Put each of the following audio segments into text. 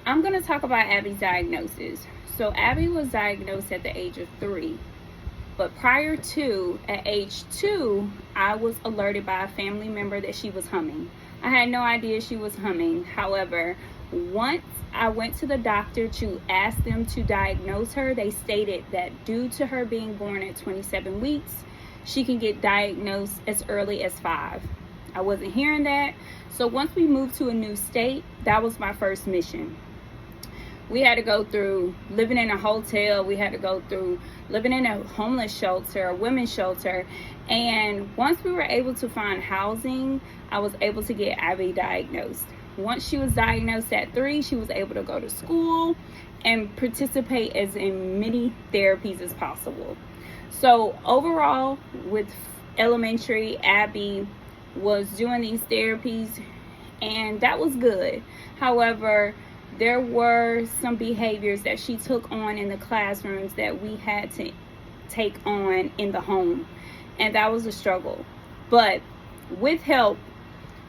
I'm going to talk about Abby's diagnosis. So Abby was diagnosed at the age of 3. But prior to, at age 2, I was alerted by a family member that she was humming. I had no idea she was humming. However, once I went to the doctor to ask them to diagnose her, they stated that due to her being born at 27 weeks, she can get diagnosed as early as 5. I wasn't hearing that. So once we moved to a new state, that was my first mission. We had to go through living in a hotel. We had to go through living in a homeless shelter, a women's shelter. And once we were able to find housing, I was able to get Abby diagnosed. Once she was diagnosed at 3, she was able to go to school and participate as in many therapies as possible. So overall, with elementary, Abby was doing these therapies, and that was good. However, there were some behaviors that she took on in the classrooms that we had to take on in the home, and that was a struggle. But with help,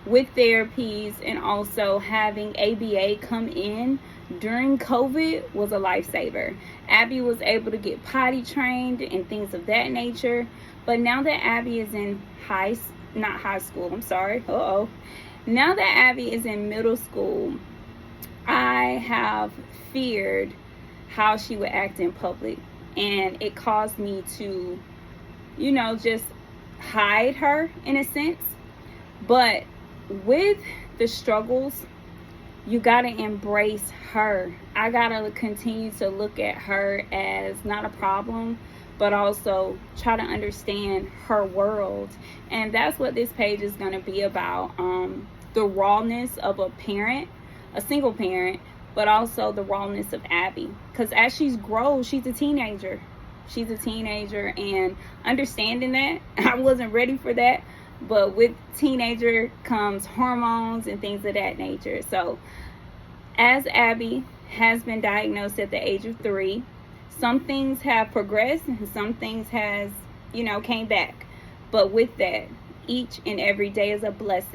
with therapies, and also having ABA come in during COVID was a lifesaver. Abby was able to get potty trained and things of that nature. But now that Abby is in now that Abby is in middle school, I have feared how she would act in public, and it caused me to, just hide her in a sense. But with the struggles, you gotta embrace her. I gotta continue to look at her as not a problem, but also try to understand her world. And that's what this page is gonna be about. The rawness of a parent, a single parent, but also the rawness of Abby. Because as she grows, she's a teenager. And understanding that, I wasn't ready for that. But with teenager comes hormones and things of that nature. So as Abby has been diagnosed at the age of 3, some things have progressed and some things has, came back. But with that, each and every day is a blessing.